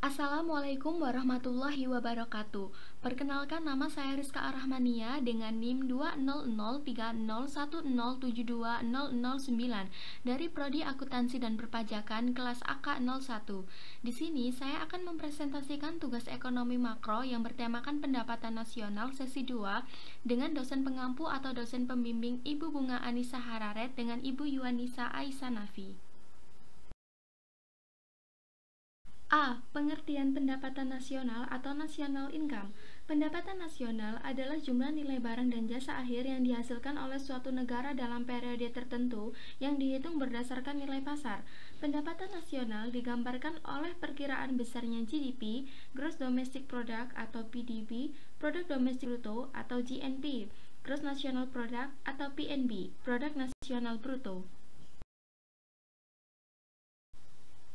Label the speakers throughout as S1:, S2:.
S1: Assalamualaikum warahmatullahi wabarakatuh. Perkenalkan, nama saya Rizka Arahmania dengan NIM 2003010720009 dari Prodi Akuntansi dan Perpajakan kelas AK01. Di sini saya akan mempresentasikan tugas ekonomi makro yang bertemakan pendapatan nasional sesi 2 dengan dosen pengampu atau dosen pembimbing Ibu Bunga Anissa Hararet dengan Ibu Yuanisa Aisyah Nafi. A. Pengertian pendapatan nasional atau national income. Pendapatan nasional adalah jumlah nilai barang dan jasa akhir yang dihasilkan oleh suatu negara dalam periode tertentu yang dihitung berdasarkan nilai pasar. Pendapatan nasional digambarkan oleh perkiraan besarnya GDP, Gross Domestic Product atau PDB, Produk Domestik Bruto atau GNP, Gross National Product atau PNB, Produk Nasional Bruto.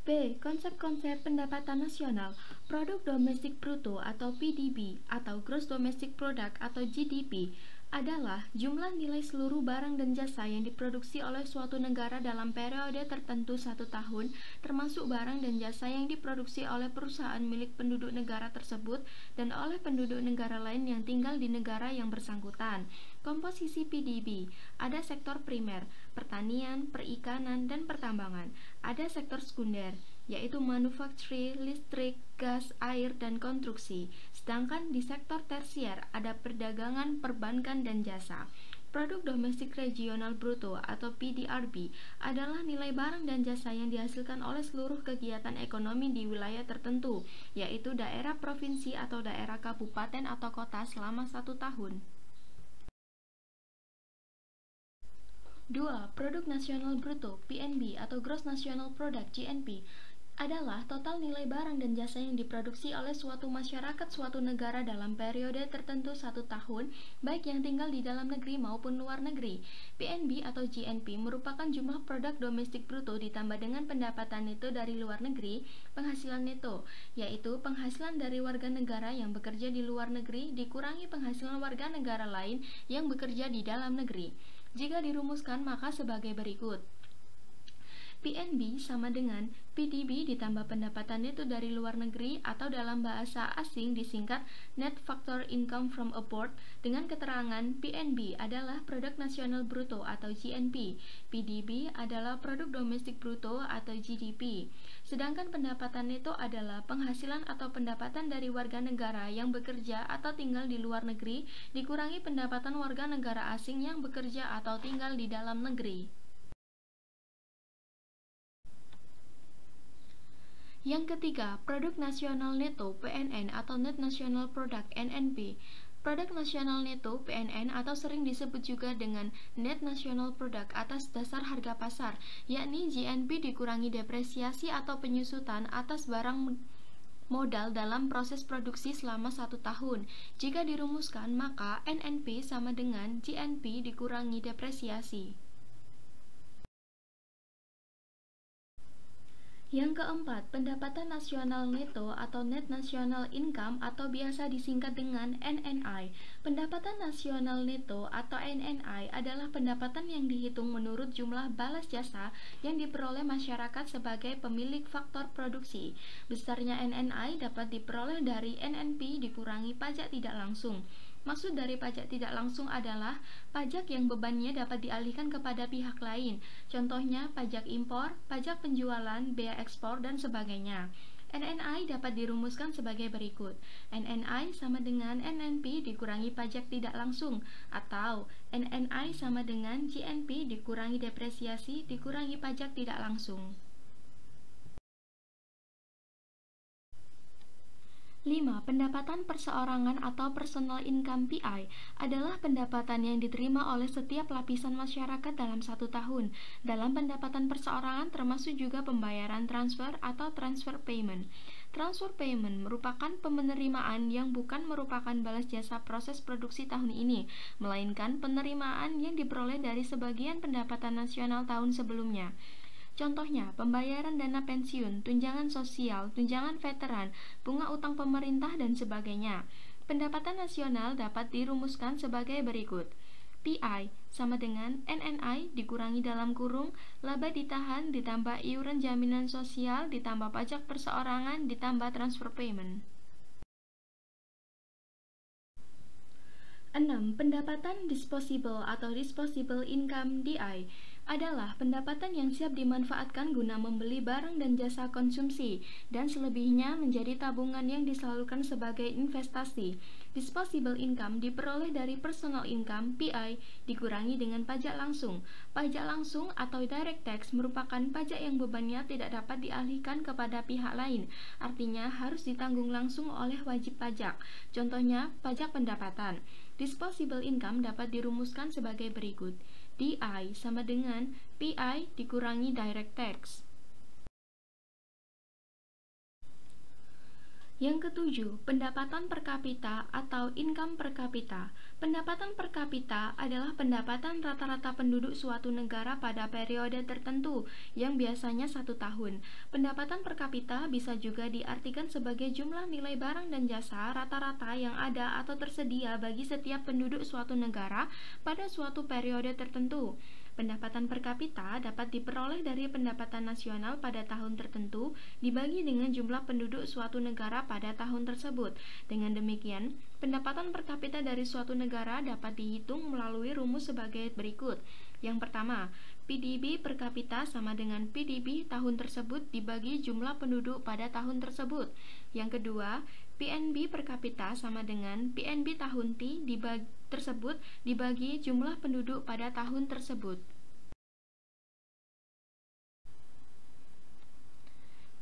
S1: B. Konsep-konsep pendapatan nasional. Produk domestik bruto atau PDB atau Gross Domestic Product atau GDP adalah jumlah nilai seluruh barang dan jasa yang diproduksi oleh suatu negara dalam periode tertentu 1 tahun, termasuk barang dan jasa yang diproduksi oleh perusahaan milik penduduk negara tersebut dan oleh penduduk negara lain yang tinggal di negara yang bersangkutan. Komposisi PDB, ada sektor primer, pertanian, perikanan, dan pertambangan. Ada sektor sekunder, yaitu manufacturing, listrik, gas, air, dan konstruksi. Sedangkan di sektor tersier ada perdagangan, perbankan, dan jasa. Produk domestik regional bruto atau PDRB adalah nilai barang dan jasa yang dihasilkan oleh seluruh kegiatan ekonomi di wilayah tertentu, yaitu daerah provinsi atau daerah kabupaten atau kota selama 1 tahun. 2. Produk nasional bruto (PNB) atau Gross National Product (GNP) adalah total nilai barang dan jasa yang diproduksi oleh suatu masyarakat suatu negara dalam periode tertentu 1 tahun, baik yang tinggal di dalam negeri maupun luar negeri. PNB atau GNP merupakan jumlah produk domestik bruto ditambah dengan pendapatan neto dari luar negeri, penghasilan neto, yaitu penghasilan dari warga negara yang bekerja di luar negeri dikurangi penghasilan warga negara lain yang bekerja di dalam negeri. Jika dirumuskan maka sebagai berikut. PNB sama dengan PDB ditambah pendapatan neto dari luar negeri atau dalam bahasa asing disingkat Net Factor Income from Abroad dengan keterangan PNB adalah produk nasional bruto atau GNP, PDB adalah produk domestik bruto atau GDP. Sedangkan pendapatan neto adalah penghasilan atau pendapatan dari warga negara yang bekerja atau tinggal di luar negeri dikurangi pendapatan warga negara asing yang bekerja atau tinggal di dalam negeri. Yang ketiga, produk nasional neto (PNN) atau Net National Product (NNP). Produk nasional neto (PNN) atau sering disebut juga dengan Net National Product atas dasar harga pasar, yakni GNP dikurangi depresiasi atau penyusutan atas barang modal dalam proses produksi selama 1 tahun. Jika dirumuskan, maka NNP sama dengan GNP dikurangi depresiasi. Yang keempat, pendapatan nasional neto atau Net National Income atau biasa disingkat dengan NNI. Pendapatan nasional neto atau NNI adalah pendapatan yang dihitung menurut jumlah balas jasa yang diperoleh masyarakat sebagai pemilik faktor produksi. Besarnya NNI dapat diperoleh dari NNP dikurangi pajak tidak langsung. Maksud dari pajak tidak langsung adalah pajak yang bebannya dapat dialihkan kepada pihak lain. Contohnya pajak impor, pajak penjualan, bea ekspor, dan sebagainya. NNI dapat dirumuskan sebagai berikut. NNI sama dengan NNP dikurangi pajak tidak langsung, atau NNI sama dengan GNP dikurangi depresiasi dikurangi pajak tidak langsung. 5. Pendapatan perseorangan atau personal income (PI) adalah pendapatan yang diterima oleh setiap lapisan masyarakat dalam 1 tahun. Dalam pendapatan perseorangan termasuk juga pembayaran transfer atau transfer payment. Transfer payment merupakan penerimaan yang bukan merupakan balas jasa proses produksi tahun ini, melainkan penerimaan yang diperoleh dari sebagian pendapatan nasional tahun sebelumnya. Contohnya, pembayaran dana pensiun, tunjangan sosial, tunjangan veteran, bunga utang pemerintah, dan sebagainya. Pendapatan nasional dapat dirumuskan sebagai berikut. PI sama dengan NNI dikurangi dalam kurung laba ditahan ditambah iuran jaminan sosial ditambah pajak perseorangan ditambah transfer payment. 6. Pendapatan disposable atau disposable income DI adalah pendapatan yang siap dimanfaatkan guna membeli barang dan jasa konsumsi dan selebihnya menjadi tabungan yang disalurkan sebagai investasi. Disposable income diperoleh dari personal income (PI) dikurangi dengan pajak langsung. Pajak langsung atau direct tax merupakan pajak yang bebannya tidak dapat dialihkan kepada pihak lain, artinya harus ditanggung langsung oleh wajib pajak. Contohnya, pajak pendapatan. Disposable income dapat dirumuskan sebagai berikut. DI sama dengan PI dikurangi direct tax. Yang ketujuh, pendapatan per kapita atau income per kapita. Pendapatan per kapita adalah pendapatan rata-rata penduduk suatu negara pada periode tertentu yang biasanya 1 tahun. Pendapatan per kapita bisa juga diartikan sebagai jumlah nilai barang dan jasa rata-rata yang ada atau tersedia bagi setiap penduduk suatu negara pada suatu periode tertentu. Pendapatan per kapita dapat diperoleh dari pendapatan nasional pada tahun tertentu dibagi dengan jumlah penduduk suatu negara pada tahun tersebut. Dengan demikian, pendapatan per kapita dari suatu negara dapat dihitung melalui rumus sebagai berikut. Yang pertama, PDB per kapita sama dengan PDB tahun tersebut dibagi jumlah penduduk pada tahun tersebut. Yang kedua, PNB per kapita sama dengan PNB tahun T tersebut dibagi jumlah penduduk pada tahun tersebut.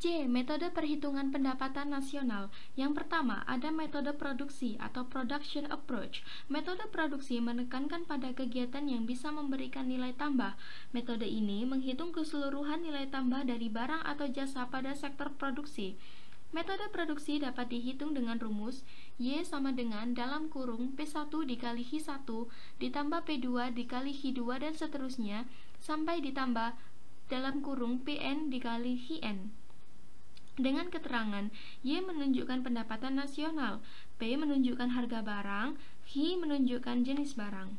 S1: C. Metode perhitungan pendapatan nasional. Yang pertama, ada metode produksi atau production approach. Metode produksi menekankan pada kegiatan yang bisa memberikan nilai tambah. Metode ini menghitung keseluruhan nilai tambah dari barang atau jasa pada sektor produksi. Metode produksi dapat dihitung dengan rumus Y sama dengan dalam kurung P1 dikali H1 ditambah P2 dikali H2 dan seterusnya sampai ditambah dalam kurung PN dikali HN. Dengan keterangan, Y menunjukkan pendapatan nasional, P menunjukkan harga barang, H menunjukkan jenis barang.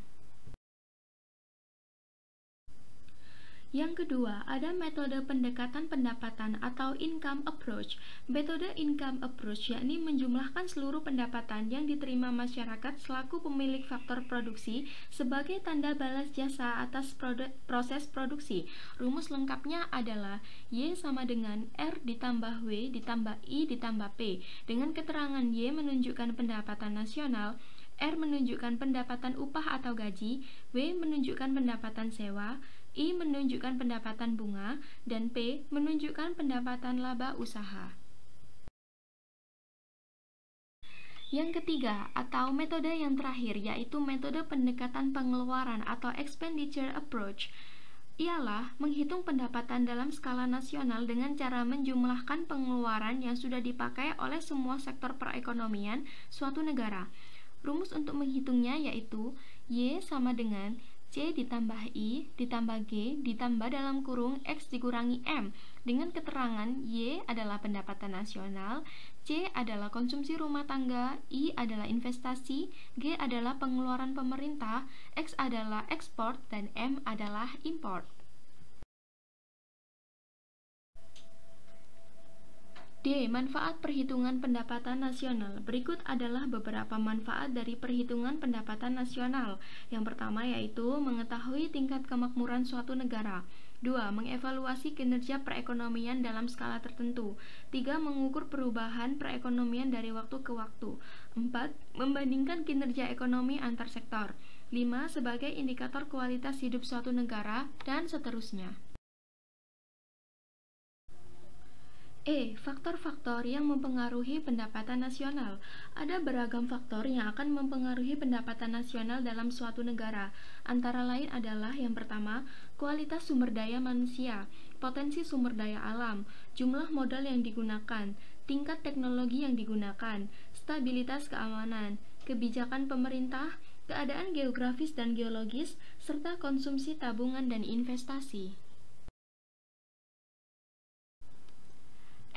S1: Yang kedua, ada metode pendekatan pendapatan atau income approach. Metode income approach yakni menjumlahkan seluruh pendapatan yang diterima masyarakat selaku pemilik faktor produksi sebagai tanda balas jasa atas proses produksi. Rumus lengkapnya adalah Y sama dengan R ditambah W ditambah I ditambah P. Dengan keterangan Y menunjukkan pendapatan nasional, R menunjukkan pendapatan upah atau gaji, W menunjukkan pendapatan sewa, I menunjukkan pendapatan bunga, dan P menunjukkan pendapatan laba usaha. Yang ketiga, atau metode yang terakhir, yaitu metode pendekatan pengeluaran atau expenditure approach, ialah menghitung pendapatan dalam skala nasional dengan cara menjumlahkan pengeluaran yang sudah dipakai oleh semua sektor perekonomian suatu negara. Rumus untuk menghitungnya yaitu Y sama dengan C ditambah I ditambah G ditambah dalam kurung X dikurangi M. Dengan keterangan Y adalah pendapatan nasional, C adalah konsumsi rumah tangga, I adalah investasi, G adalah pengeluaran pemerintah, X adalah ekspor, dan M adalah import. D. Manfaat perhitungan pendapatan nasional. Berikut adalah beberapa manfaat dari perhitungan pendapatan nasional. Yang pertama yaitu mengetahui tingkat kemakmuran suatu negara. 2. Mengevaluasi kinerja perekonomian dalam skala tertentu. 3. Mengukur perubahan perekonomian dari waktu ke waktu. 4. Membandingkan kinerja ekonomi antar sektor. 5. Sebagai indikator kualitas hidup suatu negara, dan seterusnya. Faktor-faktor yang mempengaruhi pendapatan nasional. Ada beragam faktor yang akan mempengaruhi pendapatan nasional dalam suatu negara. Antara lain adalah yang pertama, kualitas sumber daya manusia, potensi sumber daya alam, jumlah modal yang digunakan, tingkat teknologi yang digunakan, stabilitas keamanan, kebijakan pemerintah, keadaan geografis dan geologis, serta konsumsi tabungan dan investasi.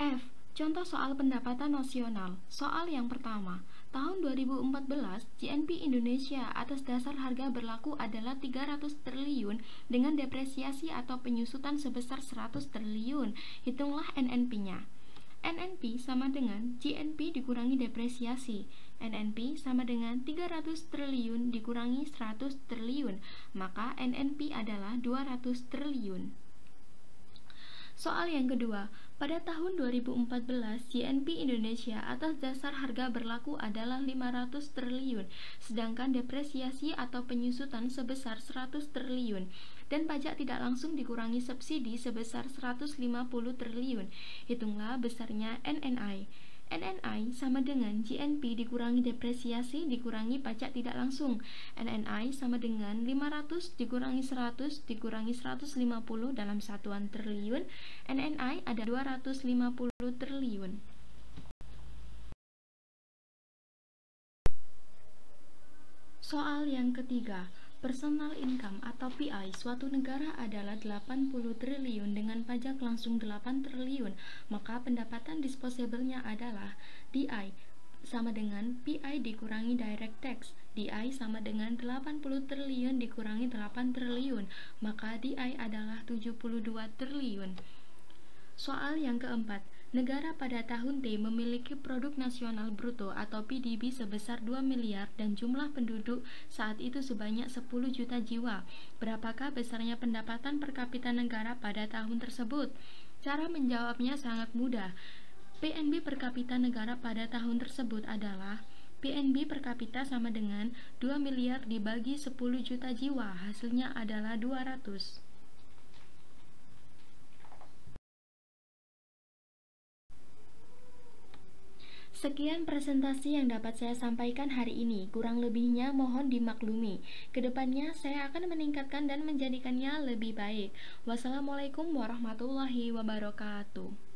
S1: F. Contoh soal pendapatan nasional. Soal yang pertama, Tahun 2014, GNP Indonesia atas dasar harga berlaku adalah 300 triliun dengan depresiasi atau penyusutan sebesar 100 triliun. Hitunglah NNP-nya. NNP sama dengan GNP dikurangi depresiasi. NNP sama dengan 300 triliun dikurangi 100 triliun. Maka NNP adalah 200 triliun. Soal yang kedua, pada tahun 2014, GNP Indonesia atas dasar harga berlaku adalah 500 triliun, sedangkan depresiasi atau penyusutan sebesar 100 triliun, dan pajak tidak langsung dikurangi subsidi sebesar 150 triliun. Hitunglah besarnya NNI. NNI sama dengan GNP dikurangi depresiasi dikurangi pajak tidak langsung. NNI sama dengan 500 dikurangi 100 dikurangi 150 dalam satuan triliun. NNI ada 250 triliun. Soal yang ketiga, personal income atau PI suatu negara adalah 80 triliun dengan pajak langsung 8 triliun, maka pendapatan disposable-nya adalah DI sama dengan PI dikurangi direct tax. DI sama dengan 80 triliun dikurangi 8 triliun, maka DI adalah 72 triliun. Soal yang keempat, negara pada tahun T memiliki produk nasional bruto atau PDB sebesar 2 miliar dan jumlah penduduk saat itu sebanyak 10 juta jiwa. Berapakah besarnya pendapatan per kapita negara pada tahun tersebut? Cara menjawabnya sangat mudah. PNB per kapita negara pada tahun tersebut adalah PNB per kapita sama dengan 2 miliar dibagi 10 juta jiwa, hasilnya adalah 200. Sekian presentasi yang dapat saya sampaikan hari ini. Kurang lebihnya mohon dimaklumi. Kedepannya saya akan meningkatkan dan menjadikannya lebih baik. Wassalamualaikum warahmatullahi wabarakatuh.